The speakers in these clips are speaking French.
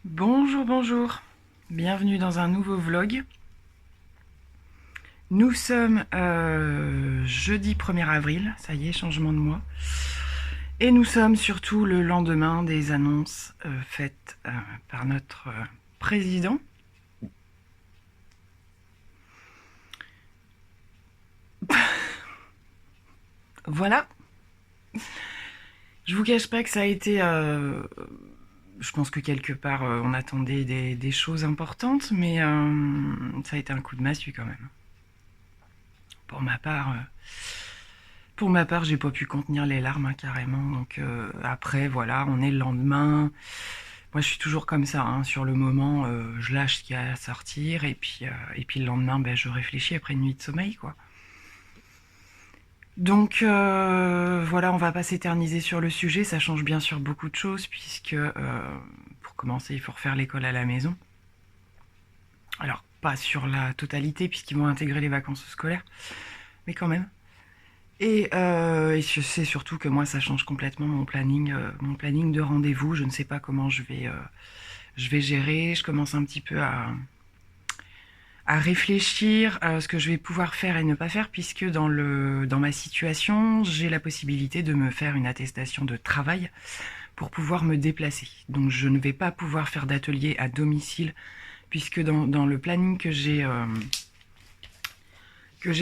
Bonjour, bonjour. Bienvenue dans un nouveau vlog. Nous sommes jeudi 1er avril, ça y est, changement de mois. Et nous sommes surtout le lendemain des annonces faites par notre président. Voilà. Je vous cache pas que ça a été... je pense que quelque part on attendait des choses importantes, mais ça a été un coup de massue quand même. Pour ma part... Pour ma part, j'ai pas pu contenir les larmes hein, carrément. Donc après, voilà, on est le lendemain. Moi, je suis toujours comme ça. Hein, sur le moment, je lâche ce qu'il y a à sortir et puis le lendemain, ben, je réfléchis après une nuit de sommeil, quoi. Donc voilà, on va pas s'éterniser sur le sujet. Ça change bien sûr beaucoup de choses puisque pour commencer, il faut refaire l'école à la maison. Alors pas sur la totalité puisqu'ils vont intégrer les vacances scolaires, mais quand même. Et je sais surtout que moi, ça change complètement mon planning de rendez-vous. Je ne sais pas comment je vais gérer. Je commence un petit peu à réfléchir à ce que je vais pouvoir faire et ne pas faire, puisque dans ma situation, j'ai la possibilité de me faire une attestation de travail pour pouvoir me déplacer. Donc je ne vais pas pouvoir faire d'atelier à domicile, puisque dans le planning que j'ai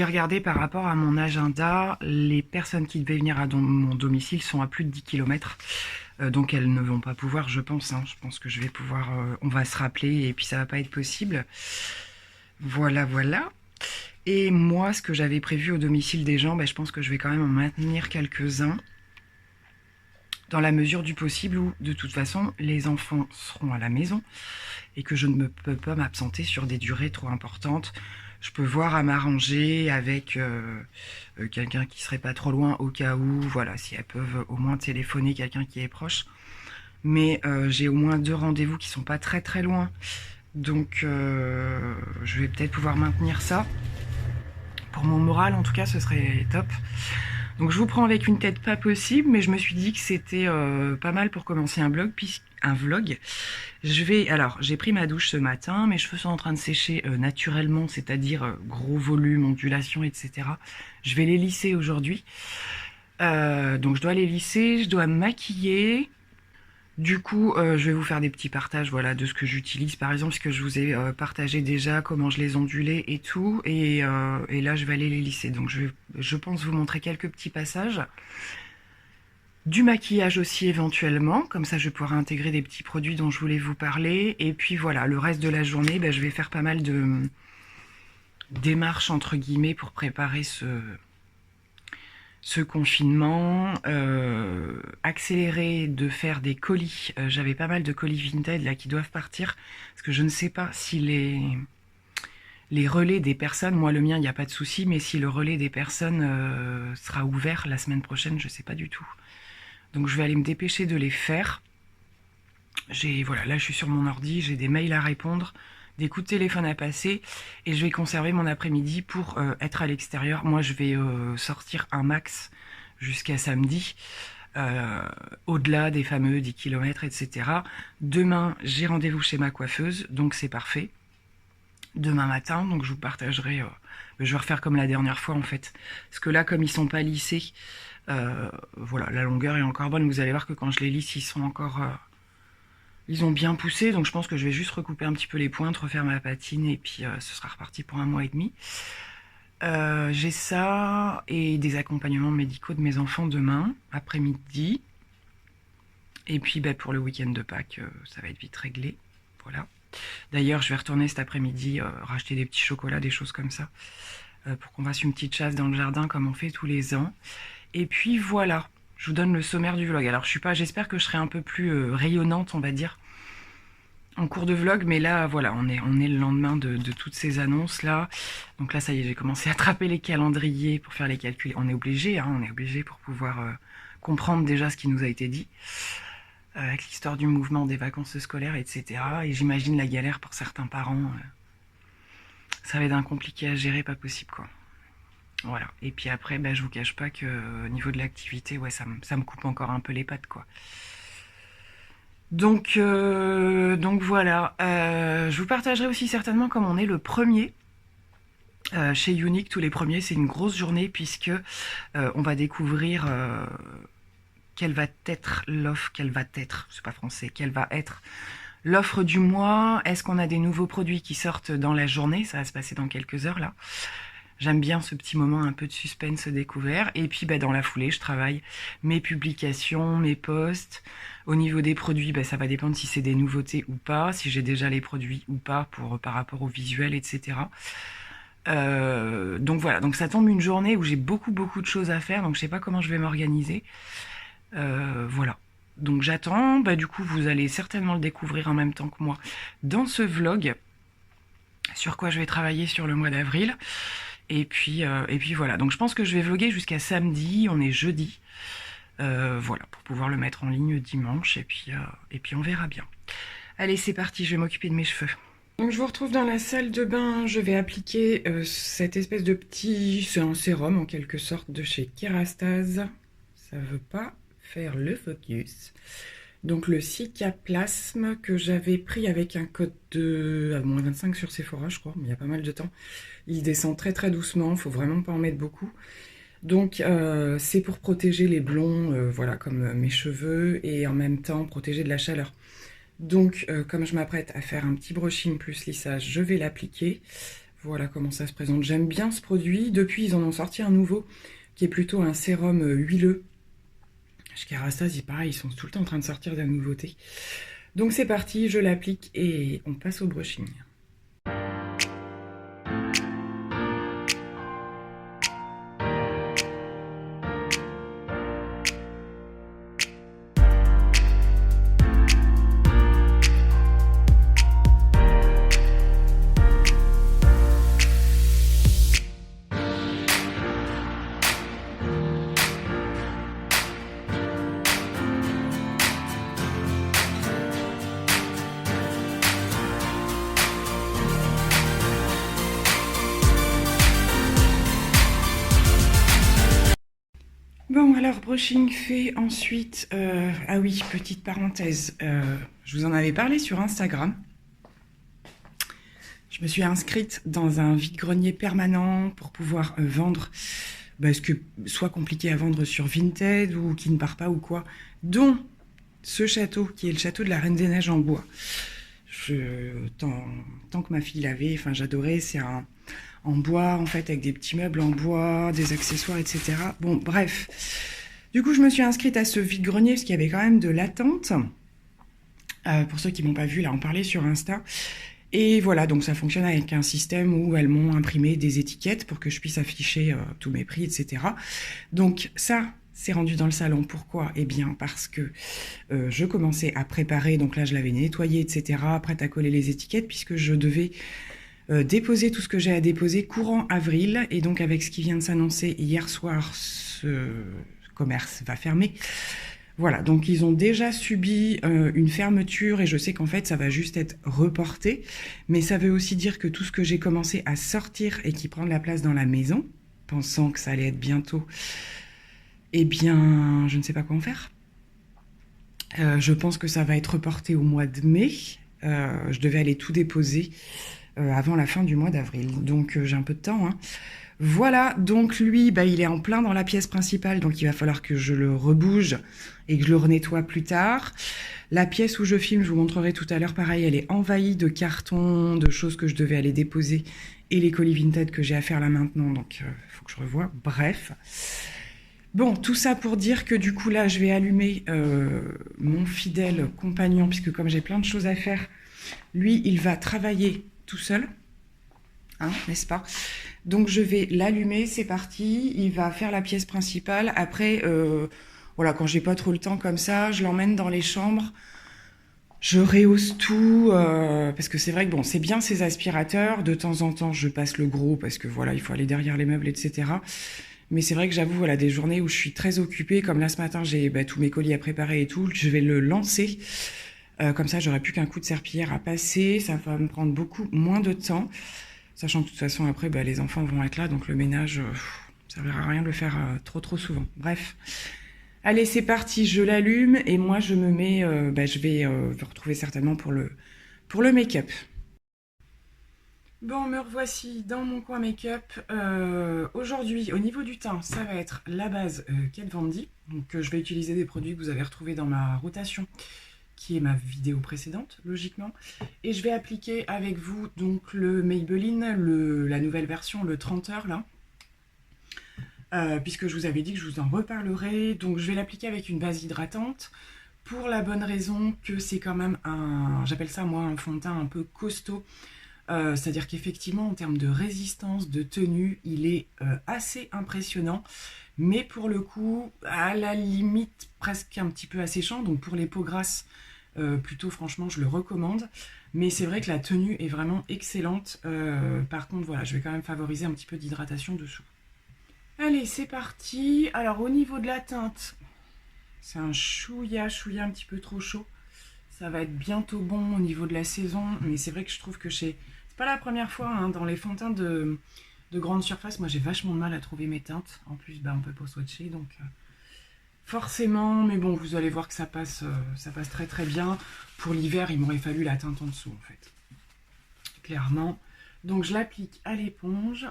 regardé par rapport à mon agenda, les personnes qui devaient venir à mon domicile sont à plus de 10 km. Donc elles ne vont pas pouvoir, je pense. Hein. Je pense que je vais pouvoir... on va se rappeler et puis ça va pas être possible. Voilà, voilà. Et moi, ce que j'avais prévu au domicile des gens, ben, je pense que je vais quand même en maintenir quelques-uns. Dans la mesure du possible où, de toute façon, les enfants seront à la maison et que je ne peux pas m'absenter sur des durées trop importantes. Je peux voir à m'arranger avec quelqu'un qui serait pas trop loin au cas où, voilà, si elles peuvent au moins téléphoner quelqu'un qui est proche. Mais j'ai au moins 2 rendez-vous qui sont pas très très loin. Donc je vais peut-être pouvoir maintenir ça. Pour mon moral, en tout cas, ce serait top. Donc je vous prends avec une tête pas possible, mais je me suis dit que c'était pas mal pour commencer un vlog. Alors, j'ai pris ma douche ce matin, mes cheveux sont en train de sécher naturellement, c'est-à-dire gros volume, ondulation, etc. Je vais les lisser aujourd'hui. Donc je dois les lisser, je dois me maquiller. Du coup, je vais vous faire des petits partages voilà, de ce que j'utilise, par exemple, ce que je vous ai partagé déjà, comment je les ondulais et tout. Et là, je vais aller les lisser. Donc je pense vous montrer quelques petits passages. Du maquillage aussi éventuellement, comme ça je vais pouvoir intégrer des petits produits dont je voulais vous parler. Et puis voilà, le reste de la journée, ben, je vais faire pas mal de démarches entre guillemets pour préparer ce confinement. Accélérer de faire des colis. J'avais pas mal de colis Vinted là qui doivent partir, parce que je ne sais pas si les relais des personnes, moi le mien il n'y a pas de souci, mais si le relais des personnes sera ouvert la semaine prochaine, je sais pas du tout. Donc je vais aller me dépêcher de les faire. Voilà, là je suis sur mon ordi, j'ai des mails à répondre, des coups de téléphone à passer, et je vais conserver mon après-midi pour être à l'extérieur. Moi je vais sortir un max jusqu'à samedi, au-delà des fameux 10 km, etc. Demain j'ai rendez-vous chez ma coiffeuse, donc c'est parfait. Demain matin, donc je vous partagerai, je vais refaire comme la dernière fois en fait. Parce que là, comme ils sont pas lissés, voilà, la longueur est encore bonne. Vous allez voir que quand je les lisse, ils sont encore... ils ont bien poussé, donc je pense que je vais juste recouper un petit peu les pointes, refaire ma patine, et puis ce sera reparti pour 1 mois et demi. J'ai ça, et des accompagnements médicaux de mes enfants demain, après-midi. Et puis bah, pour le week-end de Pâques, ça va être vite réglé. Voilà. D'ailleurs, je vais retourner cet après-midi racheter des petits chocolats, des choses comme ça, pour qu'on fasse une petite chasse dans le jardin comme on fait tous les ans. Et puis voilà, je vous donne le sommaire du vlog. Alors j'espère que je serai un peu plus rayonnante, on va dire, en cours de vlog, mais là voilà, on est le lendemain de toutes ces annonces là. Donc là ça y est, j'ai commencé à attraper les calendriers pour faire les calculs. On est obligé, hein, on est obligé pour pouvoir comprendre déjà ce qui nous a été dit. Avec l'histoire du mouvement des vacances scolaires, etc. Et j'imagine la galère pour certains parents. Ça va être un compliqué à gérer, pas possible quoi. Voilà. Et puis après, bah, je vous cache pas que au niveau de l'activité, ouais, ça me coupe encore un peu les pattes quoi. Donc voilà. Je vous partagerai aussi certainement comme on est le premier. Chez Unique, tous les premiers, c'est une grosse journée puisque on va découvrir quelle va être l'offre, c'est pas français, quelle va être l'offre du mois. Est-ce qu'on a des nouveaux produits qui sortent dans la journée? Ça va se passer dans quelques heures là. J'aime bien ce petit moment un peu de suspense découvert. Et puis dans la foulée, je travaille mes publications, mes posts. Au niveau des produits, ça va dépendre si c'est des nouveautés ou pas, si j'ai déjà les produits ou pas par rapport au visuel, etc. Donc voilà, donc ça tombe une journée où j'ai beaucoup de choses à faire, donc je sais pas comment je vais m'organiser. Voilà. Donc j'attends, du coup vous allez certainement le découvrir en même temps que moi dans ce vlog, sur quoi je vais travailler sur le mois d'avril. Et puis voilà, donc je pense que je vais vlogger jusqu'à samedi, on est jeudi. Voilà, pour pouvoir le mettre en ligne dimanche, et puis on verra bien. Allez, c'est parti, je vais m'occuper de mes cheveux. Donc je vous retrouve dans la salle de bain, je vais appliquer cette espèce de petit... C'est un sérum en quelque sorte de chez Kerastase. Ça veut pas faire le focus. Donc le Cicaplasme que j'avais pris avec un code de à moins 25 sur Sephora, je crois, mais il y a pas mal de temps. Il descend très doucement, faut vraiment pas en mettre beaucoup. Donc c'est pour protéger les blonds, voilà, comme mes cheveux, et en même temps protéger de la chaleur. Donc comme je m'apprête à faire un petit brushing plus lissage, je vais l'appliquer. Voilà comment ça se présente. J'aime bien ce produit. Depuis, ils en ont sorti un nouveau qui est plutôt un sérum huileux. Chez Kerastase, pareil, ils sont tout le temps en train de sortir de la nouveauté. Donc c'est parti, je l'applique et on passe au brushing. Bon, alors, brushing fait ensuite... ah oui, petite parenthèse, je vous en avais parlé sur Instagram. Je me suis inscrite dans un vide-grenier permanent pour pouvoir vendre ce que soit compliqué à vendre sur Vinted ou qui ne part pas ou quoi, dont ce château qui est le château de la Reine des Neiges en bois. Tant que ma fille l'avait, enfin j'adorais, c'est en bois en fait, avec des petits meubles en bois, des accessoires, etc. Bon, bref. Du coup, je me suis inscrite à ce vide-grenier parce qu'il y avait quand même de l'attente. Pour ceux qui m'ont pas vu, là, en parler sur Insta. Et voilà, donc ça fonctionne avec un système où elles m'ont imprimé des étiquettes pour que je puisse afficher tous mes prix, etc. Donc ça, c'est rendu dans le salon. Pourquoi? Eh bien parce que je commençais à préparer, donc là je l'avais nettoyé, etc., prête à coller les étiquettes, puisque je devais déposer tout ce que j'ai à déposer courant avril. Et donc avec ce qui vient de s'annoncer hier soir, ce commerce va fermer. Voilà, donc ils ont déjà subi une fermeture et je sais qu'en fait ça va juste être reporté. Mais ça veut aussi dire que tout ce que j'ai commencé à sortir et qui prend de la place dans la maison, pensant que ça allait être bientôt, eh bien je ne sais pas quoi en faire. Je pense que ça va être reporté au mois de mai. Je devais aller tout déposer avant la fin du mois d'avril. Donc j'ai un peu de temps, hein. Voilà, donc lui, il est en plein dans la pièce principale, donc il va falloir que je le rebouge et que je le renettoie plus tard. La pièce où je filme, je vous montrerai tout à l'heure, pareil, elle est envahie de cartons, de choses que je devais aller déposer, et les colis Vinted que j'ai à faire là maintenant, donc il faut que je revoie. Bref. Bon, tout ça pour dire que du coup là, je vais allumer mon fidèle compagnon, puisque comme j'ai plein de choses à faire, lui, il va travailler tout seul, hein, n'est-ce pas? Donc je vais l'allumer, c'est parti, il va faire la pièce principale. Après, voilà, quand j'ai pas trop le temps comme ça, je l'emmène dans les chambres, je rehausse tout, parce que c'est vrai que bon, c'est bien ces aspirateurs, de temps en temps je passe le gros, parce que voilà, il faut aller derrière les meubles, etc. Mais c'est vrai que j'avoue, voilà, des journées où je suis très occupée, comme là ce matin, j'ai tous mes colis à préparer et tout, je vais le lancer. Comme ça, j'aurai plus qu'un coup de serpillière à passer, ça va me prendre beaucoup moins de temps. Sachant que de toute façon, après, les enfants vont être là, donc le ménage, ça ne servira à rien de le faire trop souvent. Bref. Allez, c'est parti, je l'allume et moi je me mets, je vais vous retrouver certainement pour le make-up. Bon, me revoici dans mon coin make-up. Aujourd'hui, au niveau du teint, ça va être la base Kat Von D. Donc, je vais utiliser des produits que vous avez retrouvés dans ma rotation, qui est ma vidéo précédente, logiquement. Et je vais appliquer avec vous donc le Maybelline, la nouvelle version, le 30 heures là. Puisque je vous avais dit que je vous en reparlerai. Donc je vais l'appliquer avec une base hydratante pour la bonne raison que c'est quand même j'appelle ça moi un fond de teint un peu costaud. C'est-à-dire qu'effectivement en termes de résistance, de tenue, il est assez impressionnant. Mais pour le coup, à la limite presque un petit peu asséchant. Donc pour les peaux grasses, plutôt franchement je le recommande. Mais c'est vrai que la tenue est vraiment excellente. Par contre voilà, je vais quand même favoriser un petit peu d'hydratation dessous. Allez, c'est parti. Alors, au niveau de la teinte, c'est un chouïa un petit peu trop chaud. Ça va être bientôt bon au niveau de la saison, mais c'est vrai que je trouve que c'est pas la première fois hein, dans les fonds de teint de grande surface. Moi, j'ai vachement de mal à trouver mes teintes. En plus, on peut pas swatcher, donc forcément. Mais bon, vous allez voir que ça passe très très bien. Pour l'hiver, il m'aurait fallu la teinte en dessous, en fait. Clairement. Donc, je l'applique à l'éponge.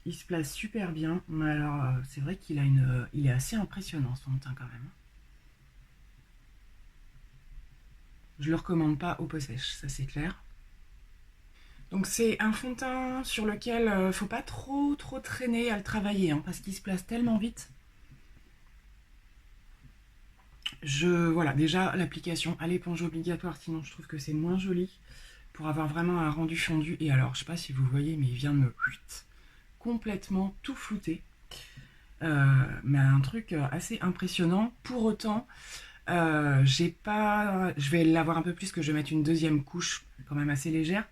Il se place super bien, mais alors c'est vrai qu'il a il est assez impressionnant son teint quand même. Je le recommande pas au pot sèche, ça c'est clair. Donc c'est un fond de teint sur lequel faut pas trop traîner à le travailler, hein, parce qu'il se place tellement vite. Voilà, déjà l'application à l'éponge obligatoire, sinon je trouve que c'est moins joli pour avoir vraiment un rendu fondu. Et alors, je sais pas si vous voyez, mais il vient de me complètement tout flouter. Mais un truc assez impressionnant. Pour autant, je vais l'avoir un peu plus, que je vais mettre une deuxième couche quand même assez légère.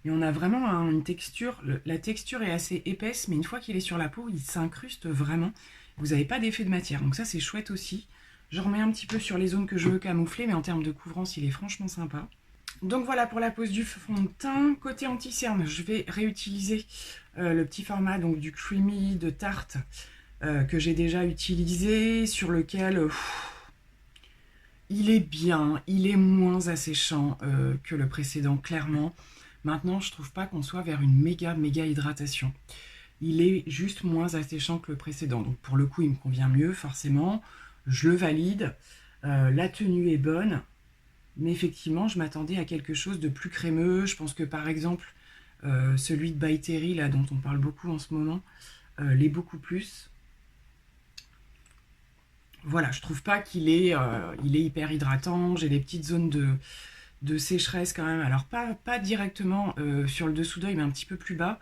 Mais on a vraiment une texture, la texture est assez épaisse, mais une fois qu'il est sur la peau, il s'incruste vraiment. Vous n'avez pas d'effet de matière, donc ça c'est chouette aussi. Je remets un petit peu sur les zones que je veux camoufler, mais en termes de couvrance, il est franchement sympa. Donc voilà pour la pose du fond de teint. Côté anti-cerne, je vais réutiliser le petit format donc du Creamy de Tarte que j'ai déjà utilisé, sur lequel il est bien, il est moins asséchant que le précédent, clairement. Maintenant, je trouve pas qu'on soit vers une méga hydratation. Il est juste moins asséchant que le précédent. Donc pour le coup, il me convient mieux, forcément. Je le valide. La tenue est bonne. Mais effectivement, je m'attendais à quelque chose de plus crémeux. Je pense que par exemple, celui de By Terry, là, dont on parle beaucoup en ce moment, l'est beaucoup plus. Voilà, je trouve pas il est hyper hydratant. J'ai des petites zones de sécheresse quand même. Alors pas directement sur le dessous d'œil, mais un petit peu plus bas.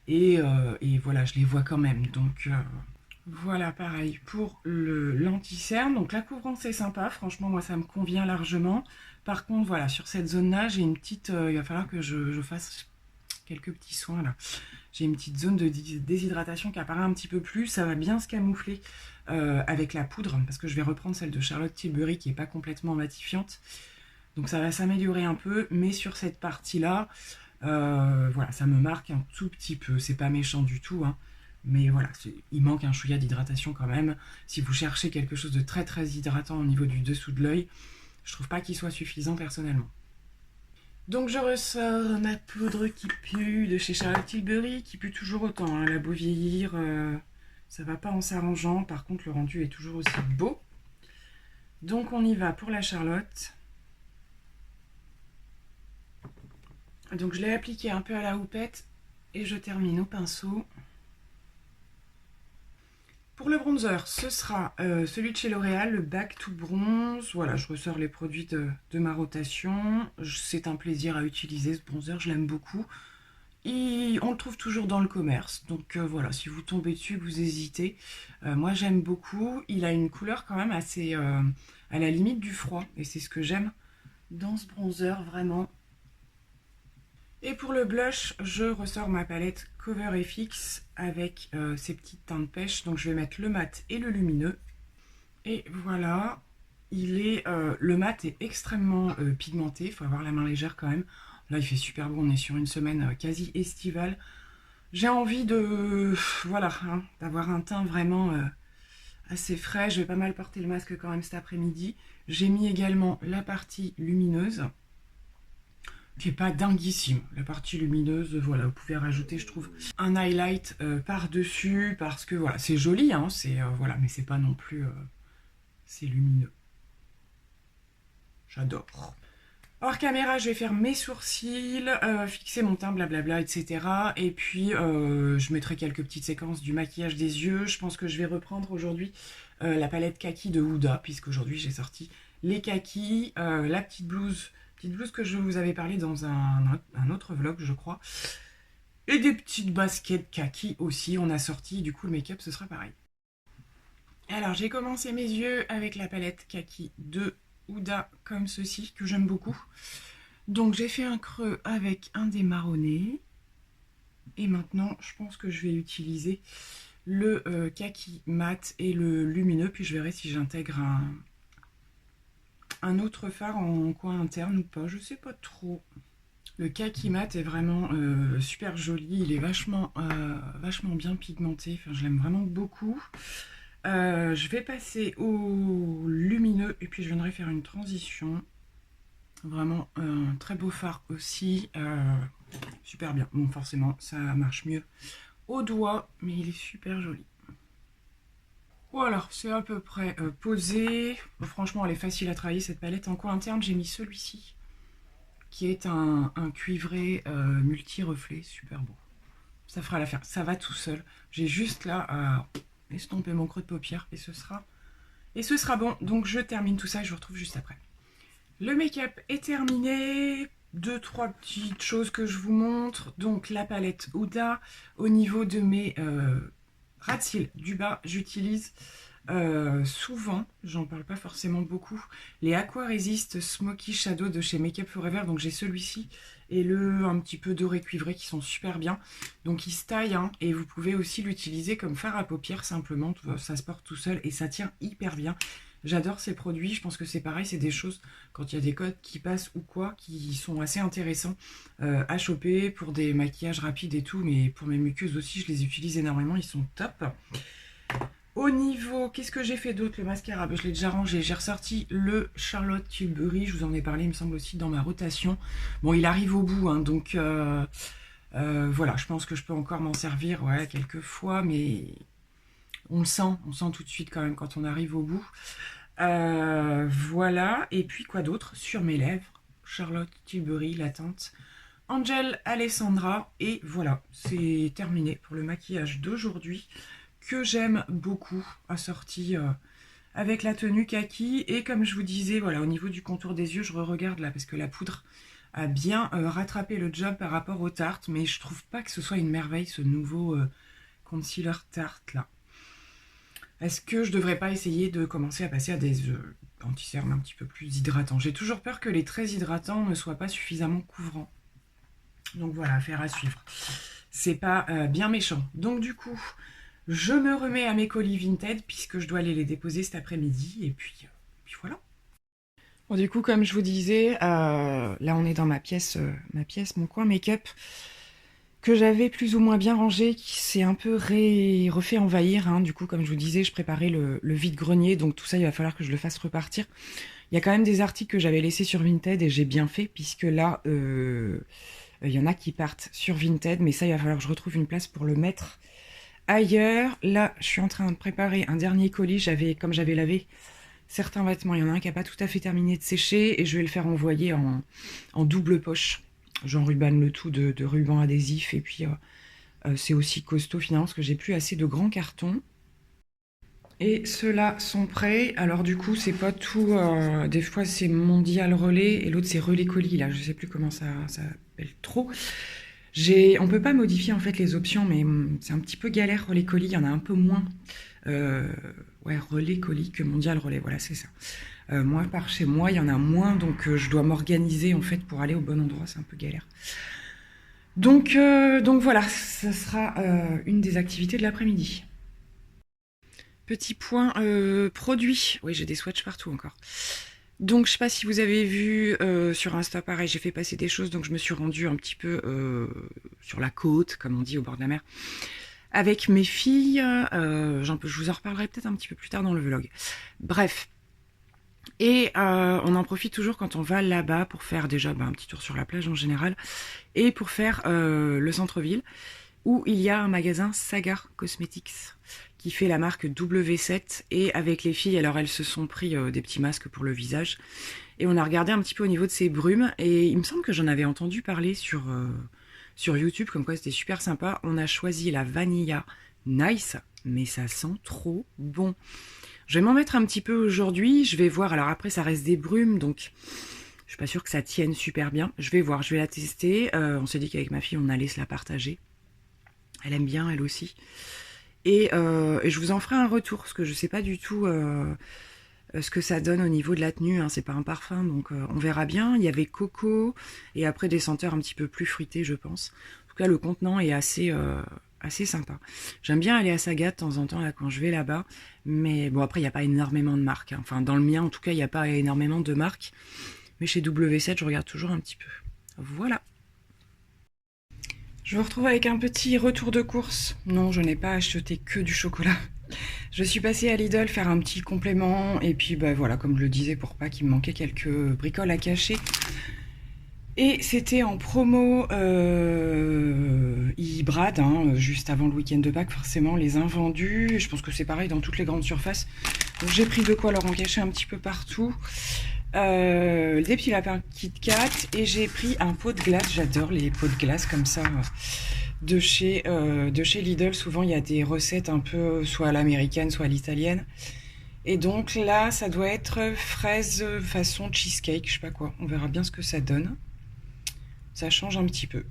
Et voilà, je les vois quand même. Donc voilà, pareil pour l'anti-cerne. Donc la couvrance est sympa. Franchement, moi, ça me convient largement. Par contre, voilà, sur cette zone-là, j'ai une petite... il va falloir que je fasse quelques petits soins là. J'ai une petite zone de déshydratation qui apparaît un petit peu plus. Ça va bien se camoufler avec la poudre, parce que je vais reprendre celle de Charlotte Tilbury qui n'est pas complètement matifiante. Donc ça va s'améliorer un peu, mais sur cette partie-là, voilà, ça me marque un tout petit peu. C'est pas méchant du tout, hein, mais voilà, il manque un chouïa d'hydratation quand même. Si vous cherchez quelque chose de très hydratant au niveau du dessous de l'œil, je trouve pas qu'il soit suffisant personnellement. Donc je ressors ma poudre qui pue de chez Charlotte Tilbury, qui pue toujours autant, hein. Elle a beau vieillir, ça va pas en s'arrangeant. Par contre, le rendu est toujours aussi beau. Donc on y va pour la Charlotte. Donc je l'ai appliqué un peu à la houppette et je termine au pinceau. Pour le bronzer, ce sera celui de chez L'Oréal, le Back to Bronze. Voilà, je ressors les produits de ma rotation. C'est un plaisir à utiliser ce bronzer, je l'aime beaucoup. Et on le trouve toujours dans le commerce. Donc voilà, si vous tombez dessus, vous hésitez. Moi j'aime beaucoup. Il a une couleur quand même assez à la limite du froid. Et c'est ce que j'aime dans ce bronzer, vraiment. Et pour le blush, je ressors ma palette Cover FX avec ces petites teintes pêche. Donc je vais mettre le mat et le lumineux. Et voilà, le mat est extrêmement pigmenté. Il faut avoir la main légère quand même. Là, il fait super beau. On est sur une semaine quasi estivale. J'ai envie de, voilà, hein, d'avoir un teint vraiment assez frais. Je vais pas mal porter le masque quand même cet après-midi. J'ai mis également la partie lumineuse, qui est pas dinguissime. La partie lumineuse, voilà, vous pouvez rajouter, je trouve, un highlight par-dessus, parce que voilà, c'est joli, hein, voilà, mais c'est pas non plus... c'est lumineux. J'adore. Hors caméra, je vais faire mes sourcils, fixer mon teint, blablabla, etc. Et puis, je mettrai quelques petites séquences du maquillage des yeux. Je pense que je vais reprendre aujourd'hui la palette kaki de Huda, puisque aujourd'hui j'ai sorti les kakis, la petite blouse que je vous avais parlé dans un autre vlog, je crois. Et des petites baskets kaki aussi, on a sorti. Du coup, le make-up, ce sera pareil. Alors, j'ai commencé mes yeux avec la palette kaki de Huda, comme ceci, que j'aime beaucoup. Donc j'ai fait un creux avec un des marronnés. Et maintenant, je pense que je vais utiliser le kaki mat et le lumineux. Puis je verrai si j'intègre un autre fard en coin interne ou pas. Je sais pas trop. Le kaki mat est vraiment super joli. Il est vachement bien pigmenté. Enfin, je l'aime vraiment beaucoup. Je vais passer au lumineux et puis je viendrai faire une transition. Vraiment un très beau fard aussi. Super bien. Bon, forcément, ça marche mieux au doigt, mais il est super joli. Voilà, c'est à peu près posé. Franchement, elle est facile à travailler cette palette. En coin interne, j'ai mis celui-ci, qui est un cuivré multi-reflet. Super beau. Ça fera l'affaire. Ça va tout seul. J'ai juste là à estomper mon creux de paupière et ce sera bon. Donc je termine tout ça et je vous retrouve juste après. Le make-up est terminé. 2-3 petites choses que je vous montre. Donc la palette Huda. Au niveau de mes ras de cils du bas, j'utilise souvent, j'en parle pas forcément beaucoup, les Aqua Resist Smoky Shadow de chez Make Up Forever. Donc j'ai celui-ci et le un petit peu doré cuivré qui sont super bien. Donc il se taille, hein, et vous pouvez aussi l'utiliser comme fard à paupières simplement. Ça se porte tout seul et ça tient hyper bien. J'adore ces produits, je pense que c'est pareil, c'est des choses, quand il y a des codes qui passent ou quoi, qui sont assez intéressants à choper pour des maquillages rapides et tout, mais pour mes muqueuses aussi, je les utilise énormément, ils sont top. Au niveau, qu'est-ce que j'ai fait d'autre? Le mascara, je l'ai déjà rangé, j'ai ressorti le Charlotte Tilbury, je vous en ai parlé, il me semble aussi, dans ma rotation. Bon, il arrive au bout, hein, donc voilà, je pense que je peux encore m'en servir, ouais, quelques fois, mais... on le sent tout de suite quand même quand on arrive au bout. Voilà, et puis quoi d'autre? Sur mes lèvres, Charlotte Tilbury, la teinte Angel Alessandra, et voilà, c'est terminé pour le maquillage d'aujourd'hui, que j'aime beaucoup, assorti avec la tenue kaki. Et comme je vous disais, voilà, au niveau du contour des yeux, je re-regarde là, parce que la poudre a bien rattrapé le job par rapport aux tartes, mais je trouve pas que ce soit une merveille, ce nouveau concealer tarte là. Est-ce que je devrais pas essayer de commencer à passer à des anti-cernes un petit peu plus hydratants? J'ai toujours peur que les très hydratants ne soient pas suffisamment couvrants. Donc voilà, affaire à suivre. C'est pas bien méchant. Donc du coup, je me remets à mes colis Vinted puisque je dois aller les déposer cet après-midi. Et puis voilà. Bon, du coup, comme je vous disais, là on est dans ma pièce, mon coin make-up, que j'avais plus ou moins bien rangé, qui s'est un peu refait envahir, hein. Du coup, comme je vous disais, je préparais le vide-grenier, donc tout ça, il va falloir que je le fasse repartir. Il y a quand même des articles que j'avais laissés sur Vinted et j'ai bien fait, puisque là, il y en a qui partent sur Vinted, mais ça, il va falloir que je retrouve une place pour le mettre ailleurs. Là, je suis en train de préparer un dernier colis. Comme j'avais lavé certains vêtements, il y en a un qui n'a pas tout à fait terminé de sécher et je vais le faire envoyer en double poche. J'enrubane le tout de ruban adhésif et puis c'est aussi costaud finalement parce que j'ai plus assez de grands cartons. Et ceux-là sont prêts. Alors du coup, c'est pas tout. Des fois, c'est Mondial Relais et l'autre, c'est Relais Colis. Là, je sais plus comment ça s'appelle trop. On peut pas modifier en fait les options, mais c'est un petit peu galère. Relais Colis, il y en a un peu moins. Ouais, Relais Colis que Mondial Relais. Voilà, c'est ça. Moi, par chez moi, il y en a moins, donc je dois m'organiser en fait pour aller au bon endroit. C'est un peu galère. Donc voilà, ce sera une des activités de l'après-midi. Petit point produit. Oui, j'ai des swatchs partout encore. Donc, je sais pas si vous avez vu sur Insta, pareil, j'ai fait passer des choses, donc je me suis rendue un petit peu sur la côte, comme on dit, au bord de la mer, avec mes filles. Je vous en reparlerai peut-être un petit peu plus tard dans le vlog. Bref. Et on en profite toujours quand on va là-bas pour faire déjà un petit tour sur la plage en général et pour faire le centre-ville où il y a un magasin Sagar Cosmetics qui fait la marque W7 et avec les filles, alors elles se sont pris des petits masques pour le visage et on a regardé un petit peu au niveau de ces brumes et il me semble que j'en avais entendu parler sur YouTube comme quoi c'était super sympa. On a choisi la Vanilla Nice mais ça sent trop bon. Je vais m'en mettre un petit peu aujourd'hui, je vais voir, alors après ça reste des brumes, donc je suis pas sûre que ça tienne super bien. Je vais voir, je vais la tester, on s'est dit qu'avec ma fille on allait se la partager. Elle aime bien, elle aussi. Et je vous en ferai un retour, parce que je sais pas du tout ce que ça donne au niveau de la tenue, hein. C'est pas un parfum, donc on verra bien. Il y avait coco, et après des senteurs un petit peu plus fruitées, je pense. En tout cas, le contenant est assez sympa. J'aime bien aller à Saga de temps en temps là quand je vais là-bas, mais bon après il n'y a pas énormément de marques, hein. Enfin dans le mien en tout cas il n'y a pas énormément de marques, mais chez W7 je regarde toujours un petit peu. Voilà. Je vous retrouve avec un petit retour de course. Non, je n'ai pas acheté que du chocolat. Je suis passée à Lidl faire un petit complément et puis bah voilà, comme je le disais, pour pas qu'il me manquait quelques bricoles à cacher. Et c'était en promo Ibrad, hein, juste avant le week-end de Pâques, forcément, les invendus. Je pense que c'est pareil dans toutes les grandes surfaces. Donc j'ai pris de quoi leur en cacher un petit peu partout. Des petits lapins Kit Kat et j'ai pris un pot de glace. J'adore les pots de glace comme ça de chez Lidl. Souvent il y a des recettes un peu soit à l'américaine, soit à l'italienne. Et donc là, ça doit être fraise façon cheesecake, je sais pas quoi. On verra bien ce que ça donne. Ça change un petit peu.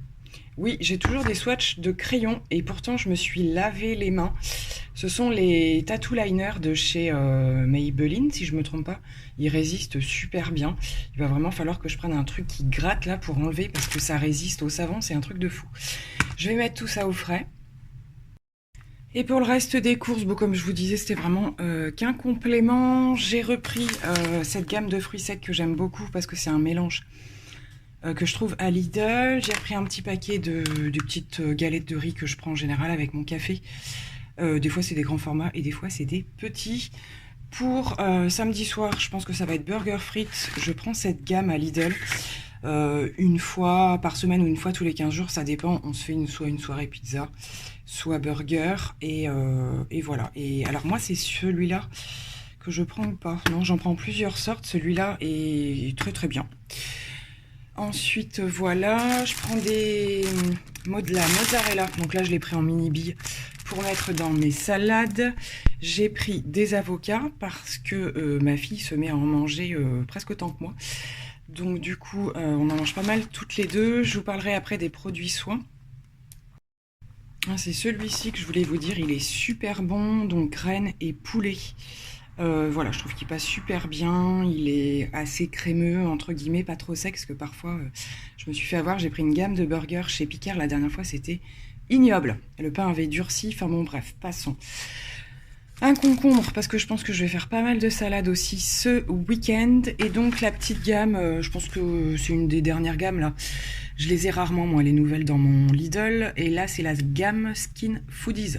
Oui, j'ai toujours des swatchs de crayons et pourtant je me suis lavé les mains. Ce sont les tattoo liners de chez Maybelline, si je me trompe pas. Ils résistent super bien. Il va vraiment falloir que je prenne un truc qui gratte là pour enlever parce que ça résiste au savon, c'est un truc de fou. Je vais mettre tout ça au frais. Et pour le reste des courses, bon, comme je vous disais, c'était vraiment qu'un complément. J'ai repris cette gamme de fruits secs que j'aime beaucoup parce que c'est un mélange que je trouve à Lidl. J'ai pris un petit paquet de petites galettes de riz que je prends en général avec mon café. Des fois c'est des grands formats et des fois c'est des petits. Pour samedi soir, je pense que ça va être burger frites. Je prends cette gamme à Lidl. Une fois par semaine ou une fois tous les 15 jours, ça dépend. On se fait soit une soirée pizza, soit burger. Et voilà. Et alors moi c'est celui-là que je prends ou pas. Non, j'en prends plusieurs sortes. Celui-là est très très bien. Ensuite, voilà, je prends de la mozzarella. Donc là, je l'ai pris en mini billes pour mettre dans mes salades. J'ai pris des avocats parce que ma fille se met à en manger presque autant que moi. Donc du coup, on en mange pas mal toutes les deux. Je vous parlerai après des produits soins. Ah, c'est celui-ci que je voulais vous dire. Il est super bon, donc graines et poulet. Voilà, je trouve qu'il passe super bien, il est assez crémeux, entre guillemets, pas trop sec, parce que parfois, je me suis fait avoir, j'ai pris une gamme de burgers chez Picard, la dernière fois, c'était ignoble. Le pain avait durci, enfin bon, bref, passons. Un concombre, parce que je pense que je vais faire pas mal de salades aussi ce week-end, et donc la petite gamme, je pense que c'est une des dernières gammes, là. Je les ai rarement, moi, les nouvelles dans mon Lidl, et là, c'est la gamme Skin Foodies.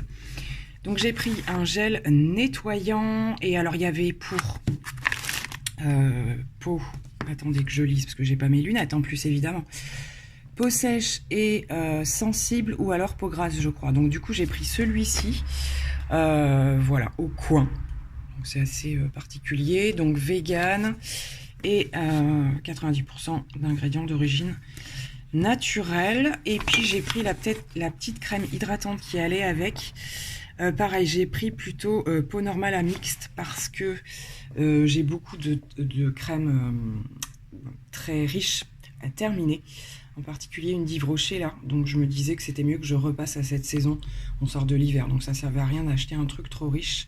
Donc j'ai pris un gel nettoyant et alors il y avait pour peau, attendez que je lise parce que j'ai pas mes lunettes en plus évidemment, peau sèche et sensible ou alors peau grasse je crois. Donc du coup j'ai pris celui-ci, voilà, au coin. Donc c'est assez particulier, donc vegan et 90% d'ingrédients d'origine naturelle. Et puis j'ai pris la petite crème hydratante qui allait avec. Pareil, j'ai pris plutôt peau normale à mixte parce que j'ai beaucoup de crèmes très riches à terminer, en particulier une d'Yves Rocher là, donc je me disais que c'était mieux que je repasse à cette saison, on sort de l'hiver, donc ça servait à rien d'acheter un truc trop riche.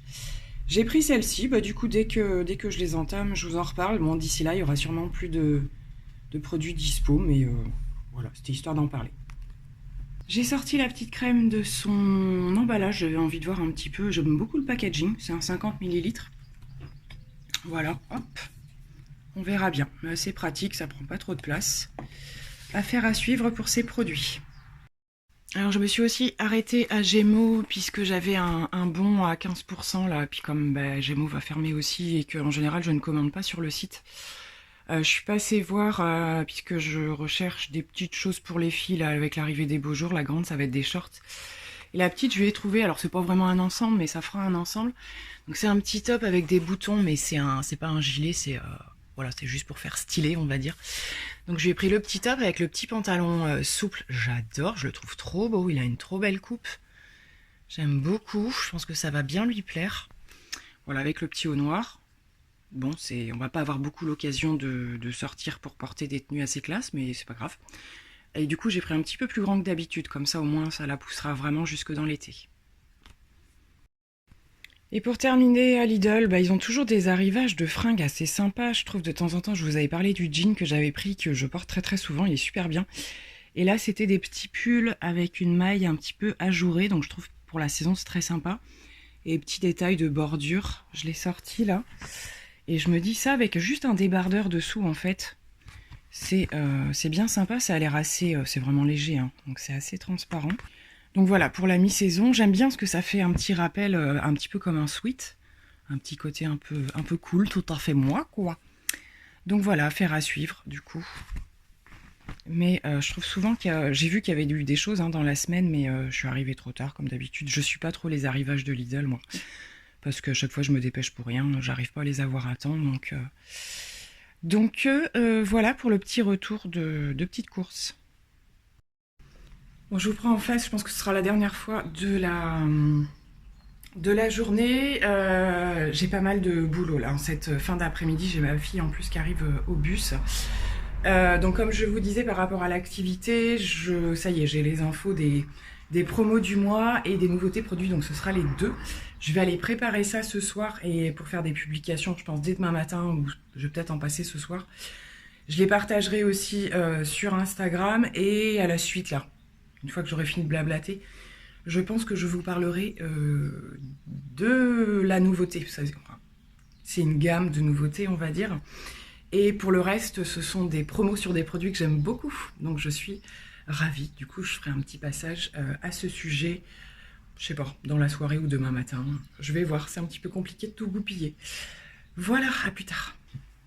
J'ai pris celle-ci, bah du coup dès que je les entame, je vous en reparle. Bon, d'ici là, il y aura sûrement plus de produits dispo, mais voilà, c'était histoire d'en parler. J'ai sorti la petite crème de son emballage, j'avais envie de voir un petit peu, j'aime beaucoup le packaging, c'est un 50 ml. Voilà, hop, on verra bien, mais c'est pratique, ça prend pas trop de place. Affaire à suivre pour ces produits. Alors je me suis aussi arrêtée à Gémeaux puisque j'avais un bon à 15% là, puis comme bah, Gémeaux va fermer aussi et qu'en général je ne commande pas sur le site, je suis passée voir, puisque je recherche des petites choses pour les filles là, avec l'arrivée des beaux jours. La grande ça va être des shorts. Et la petite je vais trouver, alors c'est pas vraiment un ensemble mais ça fera un ensemble. Donc c'est un petit top avec des boutons mais c'est pas un gilet, voilà, c'est juste pour faire stylé on va dire. Donc je lui ai pris le petit top avec le petit pantalon souple. J'adore, je le trouve trop beau, il a une trop belle coupe. J'aime beaucoup, je pense que ça va bien lui plaire. Voilà, avec le petit haut noir. Bon, on va pas avoir beaucoup l'occasion de sortir pour porter des tenues assez classes, mais c'est pas grave. Et du coup, j'ai pris un petit peu plus grand que d'habitude, comme ça au moins ça la poussera vraiment jusque dans l'été. Et pour terminer, à Lidl, bah, ils ont toujours des arrivages de fringues assez sympas. Je trouve de temps en temps, je vous avais parlé du jean que j'avais pris, que je porte très très souvent, il est super bien. Et là, c'était des petits pulls avec une maille un petit peu ajourée, donc je trouve pour la saison c'est très sympa. Et petits détails de bordure, je l'ai sorti là. Et je me dis ça avec juste un débardeur dessous en fait. C'est bien sympa, ça a l'air assez... c'est vraiment léger, hein, donc c'est assez transparent. Donc voilà, pour la mi-saison, j'aime bien ce que ça fait un petit rappel, un petit peu comme un sweat. Un petit côté un peu cool, tout à fait moi, quoi. Donc voilà, affaire à suivre, du coup. Mais je trouve souvent j'ai vu qu'il y avait eu des choses hein, dans la semaine, mais je suis arrivée trop tard, comme d'habitude. Je suis pas trop les arrivages de Lidl, moi. Parce qu'à chaque fois, je me dépêche pour rien. J'arrive pas à les avoir à temps, donc voilà pour le petit retour de petite course. Bon, je vous prends en face, je pense que ce sera la dernière fois de la journée. J'ai pas mal de boulot là en cette fin d'après-midi. J'ai ma fille en plus qui arrive au bus. Donc comme je vous disais par rapport à l'activité, ça y est, j'ai les infos des promos du mois et des nouveautés produits, donc ce sera les deux. Je vais aller préparer ça ce soir et pour faire des publications, je pense dès demain matin, ou je vais peut-être en passer ce soir. Je les partagerai aussi sur Instagram et à la suite là, une fois que j'aurai fini de blablater, je pense que je vous parlerai de la nouveauté. C'est une gamme de nouveautés, on va dire. Et pour le reste, ce sont des promos sur des produits que j'aime beaucoup. Donc je suis ravie. Du coup, je ferai un petit passage à ce sujet, je sais pas, dans la soirée ou demain matin. Je vais voir, c'est un petit peu compliqué de tout goupiller. Voilà, à plus tard.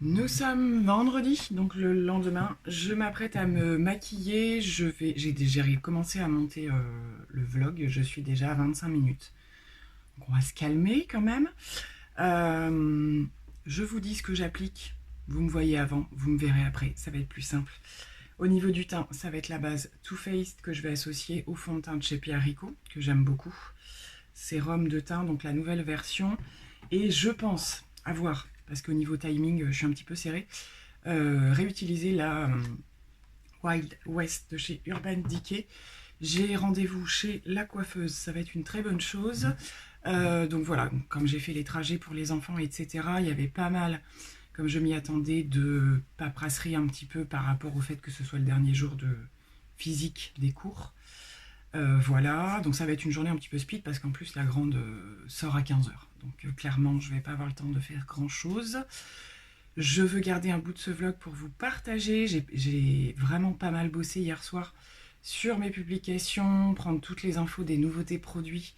Nous sommes vendredi, donc le lendemain. Je m'apprête à me maquiller. J'ai déjà commencé à monter le vlog. Je suis déjà à 25 minutes. Donc on va se calmer quand même. Je vous dis ce que j'applique. Vous me voyez avant, vous me verrez après. Ça va être plus simple. Au niveau du teint, ça va être la base Too Faced que je vais associer au fond de teint de chez Pierre Rico, que j'aime beaucoup. Sérum de teint, donc la nouvelle version. Et je pense avoir, parce qu'au niveau timing, je suis un petit peu serrée, réutiliser la Wild West de chez Urban Decay. J'ai rendez-vous chez la coiffeuse, ça va être une très bonne chose. Donc voilà, comme j'ai fait les trajets pour les enfants, etc., il y avait pas mal, comme je m'y attendais, de paperasserie un petit peu par rapport au fait que ce soit le dernier jour de physique des cours. Voilà, donc ça va être une journée un petit peu speed parce qu'en plus la grande sort à 15 h. Donc clairement, je vais pas avoir le temps de faire grand chose. Je veux garder un bout de ce vlog pour vous partager. J'ai vraiment pas mal bossé hier soir sur mes publications, prendre toutes les infos des nouveautés produits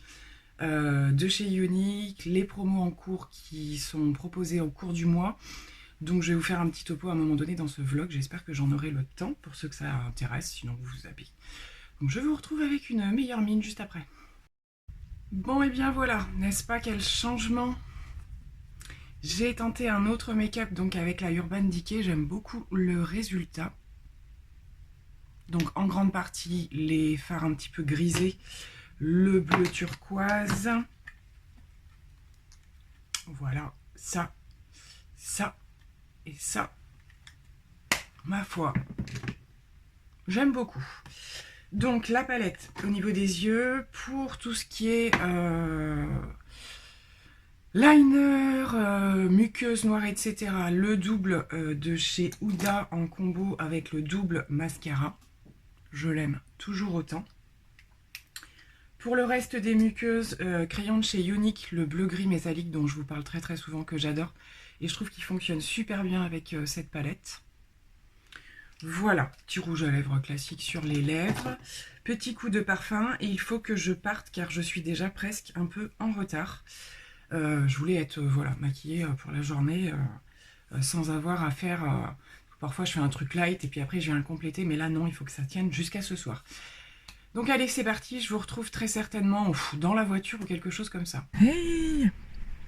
de chez Ioniq, les promos en cours qui sont proposés au cours du mois. Donc je vais vous faire un petit topo à un moment donné dans ce vlog. J'espère que j'en aurai le temps pour ceux que ça intéresse, sinon vous vous zappez. Donc je vous retrouve avec une meilleure mine juste après. Bon et bien voilà, n'est-ce pas quel changement. J'ai tenté un autre make-up donc avec la Urban Decay, j'aime beaucoup le résultat. Donc en grande partie les fards un petit peu grisés, le bleu turquoise. Voilà, ça et ça. Ma foi, j'aime beaucoup. Donc la palette au niveau des yeux, pour tout ce qui est liner, muqueuse noire, etc. Le double de chez Huda en combo avec le double mascara. Je l'aime toujours autant. Pour le reste des muqueuses, crayon de chez Ioniq, le bleu gris métallique dont je vous parle très très souvent, que j'adore. Et je trouve qu'il fonctionne super bien avec cette palette. Voilà, petit rouge à lèvres classique sur les lèvres. Petit coup de parfum et il faut que je parte car je suis déjà presque un peu en retard. Je voulais être voilà, maquillée pour la journée sans avoir à faire... parfois je fais un truc light et puis après je viens le compléter, mais là non, il faut que ça tienne jusqu'à ce soir. Donc allez, c'est parti, je vous retrouve très certainement dans la voiture ou quelque chose comme ça. Hey!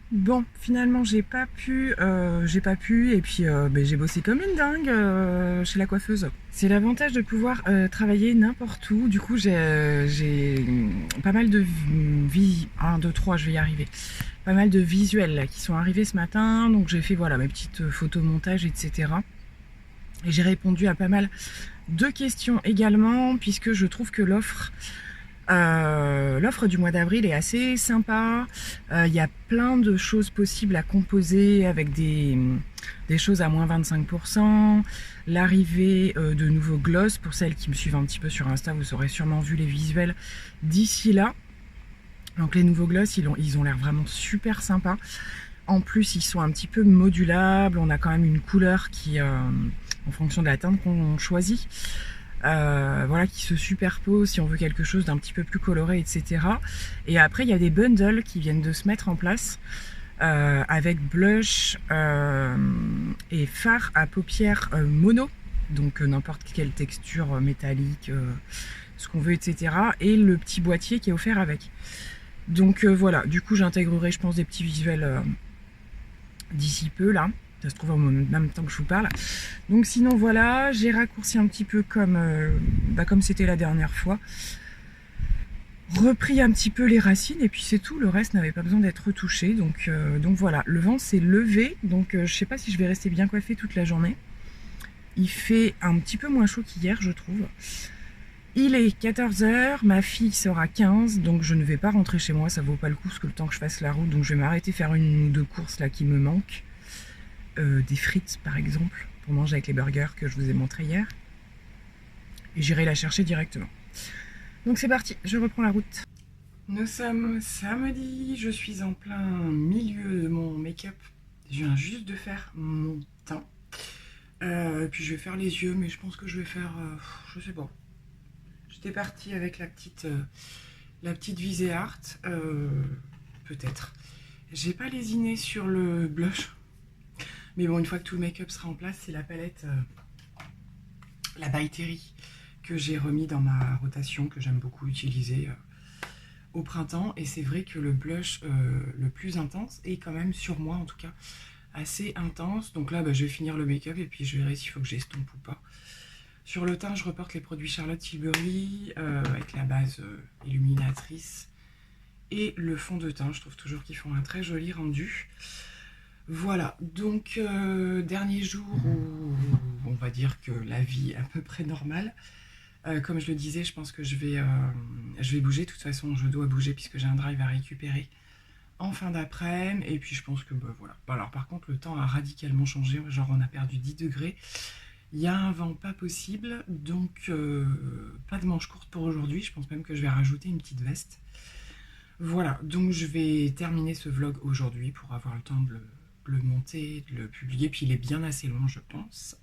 Bon, finalement j'ai pas pu, et puis j'ai bossé comme une dingue chez la coiffeuse. C'est l'avantage de pouvoir travailler n'importe où. Du coup j'ai pas mal de 1, 2, 3, je vais y arriver. Pas mal de visuels là, qui sont arrivés ce matin, donc j'ai fait voilà mes petites photomontages, etc. Et j'ai répondu à pas mal de questions également, puisque je trouve que l'offre du mois d'avril est assez sympa. Il y a plein de choses possibles à composer avec des choses à moins 25%. L'arrivée de nouveaux gloss. Pour celles qui me suivent un petit peu sur Insta, vous aurez sûrement vu les visuels d'ici là. Donc les nouveaux gloss, ils ont l'air vraiment super sympas. En plus, ils sont un petit peu modulables. On a quand même une couleur qui, en fonction de la teinte qu'on choisit, voilà, qui se superpose si on veut quelque chose d'un petit peu plus coloré, etc. Et après, il y a des bundles qui viennent de se mettre en place avec blush et fard à paupières mono, donc n'importe quelle texture métallique, ce qu'on veut, etc. Et le petit boîtier qui est offert avec. Donc voilà, du coup j'intégrerai je pense des petits visuels d'ici peu là. Ça se trouve en même temps que je vous parle. Donc sinon voilà, j'ai raccourci un petit peu comme c'était la dernière fois. Repris un petit peu les racines et puis c'est tout. Le reste n'avait pas besoin d'être retouché. Donc voilà, le vent s'est levé. Donc je sais pas si je vais rester bien coiffée toute la journée. Il fait un petit peu moins chaud qu'hier je trouve. Il est 14h, ma fille sera 15, donc je ne vais pas rentrer chez moi, ça vaut pas le coup parce que le temps que je fasse la route, donc je vais m'arrêter faire une ou deux courses là qui me manquent. Des frites par exemple, pour manger avec les burgers que je vous ai montré hier. Et j'irai la chercher directement. Donc c'est parti, je reprends la route. Nous sommes samedi, je suis en plein milieu de mon make-up. Je viens juste de faire mon teint. Puis je vais faire les yeux, mais je pense que je vais faire... je sais pas. J'étais partie avec la petite visée art. Peut-être. J'ai pas lésiné sur le blush. Mais bon, une fois que tout le make-up sera en place, c'est la palette, la By Terry, que j'ai remis dans ma rotation, que j'aime beaucoup utiliser au printemps. Et c'est vrai que le blush le plus intense est quand même, sur moi en tout cas, assez intense. Donc là, je vais finir le make-up et puis je verrai s'il faut que j'estompe ou pas. Sur le teint, je reporte les produits Charlotte Tilbury avec la base illuminatrice et le fond de teint. Je trouve toujours qu'ils font un très joli rendu. Voilà, donc dernier jour où on va dire que la vie est à peu près normale. Comme je le disais, je pense que je vais bouger. De toute façon, je dois bouger puisque j'ai un drive à récupérer en fin d'après-midi. Et puis je pense que voilà. Alors par contre, le temps a radicalement changé. Genre on a perdu 10 degrés. Il y a un vent pas possible, donc pas de manches courtes pour aujourd'hui. Je pense même que je vais rajouter une petite veste. Voilà, donc je vais terminer ce vlog aujourd'hui pour avoir le temps de le monter, de le publier. Puis il est bien assez long, je pense.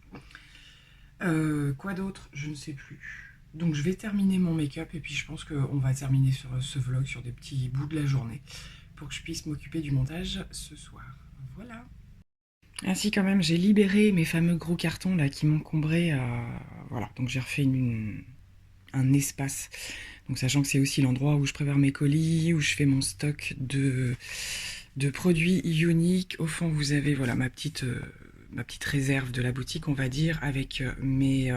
Quoi d'autre? Je ne sais plus. Donc je vais terminer mon make-up et puis je pense qu'on va terminer sur ce vlog sur des petits bouts de la journée pour que je puisse m'occuper du montage ce soir. Voilà. Ainsi quand même, j'ai libéré mes fameux gros cartons là qui m'encombraient. Voilà, donc j'ai refait un espace. Donc sachant que c'est aussi l'endroit où je prépare mes colis, où je fais mon stock de produits uniques. Au fond, vous avez voilà ma petite réserve de la boutique, on va dire, avec mes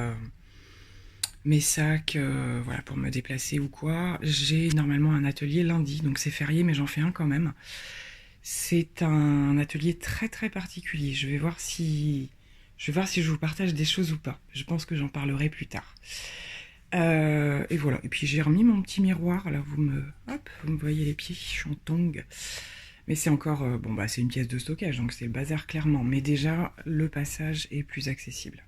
sacs, voilà, pour me déplacer ou quoi. J'ai normalement un atelier lundi, donc c'est férié, mais j'en fais un quand même. C'est un atelier très très particulier. Je vais voir si je vous partage des choses ou pas. Je pense que j'en parlerai plus tard. Et voilà. Et puis j'ai remis mon petit miroir. Là, vous me voyez les pieds, je suis en tongs. Mais c'est encore, c'est une pièce de stockage, donc c'est le bazar clairement. Mais déjà, le passage est plus accessible.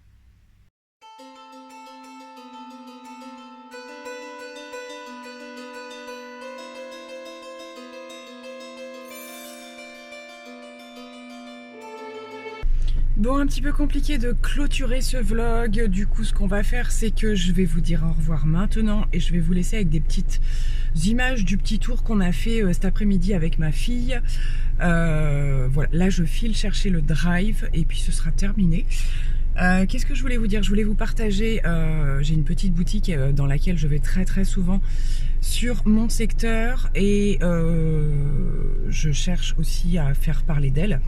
Bon, un petit peu compliqué de clôturer ce vlog. Du coup, ce qu'on va faire, c'est que je vais vous dire au revoir maintenant et je vais vous laisser avec des petites images du petit tour qu'on a fait cet après-midi avec ma fille. Voilà, là je file chercher le drive et puis ce sera terminé. Qu'est-ce que je voulais vous dire? Je voulais vous partager, j'ai une petite boutique dans laquelle je vais très souvent sur mon secteur et je cherche aussi à faire parler d'elle.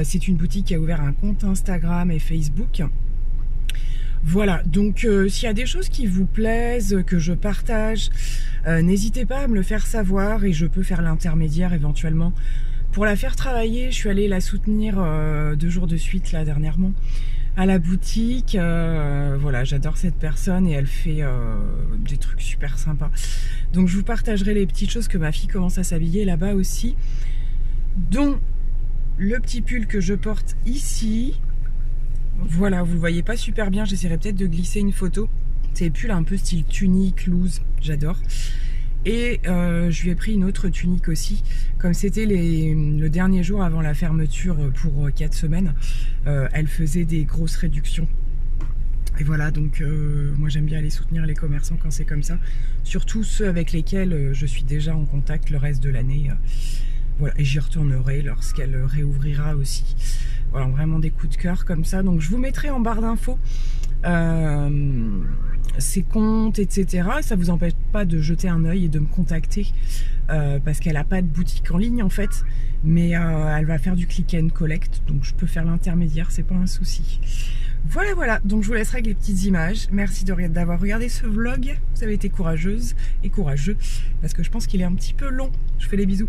C'est une boutique qui a ouvert un compte Instagram et Facebook. Voilà, donc s'il y a des choses qui vous plaisent, que je partage, n'hésitez pas à me le faire savoir et je peux faire l'intermédiaire éventuellement. Pour la faire travailler, je suis allée la soutenir 2 jours de suite là dernièrement à la boutique. Voilà, j'adore cette personne et elle fait des trucs super sympas. Donc je vous partagerai les petites choses que ma fille commence à s'habiller là-bas aussi, dont le petit pull que je porte ici. Voilà, vous le voyez pas super bien, j'essaierai peut-être de glisser une photo. C'est des pulls un peu style tunique, loose, j'adore. Et je lui ai pris une autre tunique aussi, comme c'était le dernier jour avant la fermeture pour 4 semaines, elle faisait des grosses réductions. Et voilà, donc moi j'aime bien aller soutenir les commerçants quand c'est comme ça, surtout ceux avec lesquels je suis déjà en contact le reste de l'année. Voilà, et j'y retournerai lorsqu'elle réouvrira aussi. Voilà, vraiment des coups de cœur comme ça. Donc je vous mettrai en barre d'infos ses comptes, etc. Ça vous empêche pas de jeter un œil et de me contacter parce qu'elle n'a pas de boutique en ligne en fait, mais elle va faire du click and collect, donc je peux faire l'intermédiaire, c'est pas un souci. Voilà, donc je vous laisserai avec les petites images. Merci d'avoir regardé ce vlog, vous avez été courageuse et courageux, parce que je pense qu'il est un petit peu long. Je vous fais des bisous.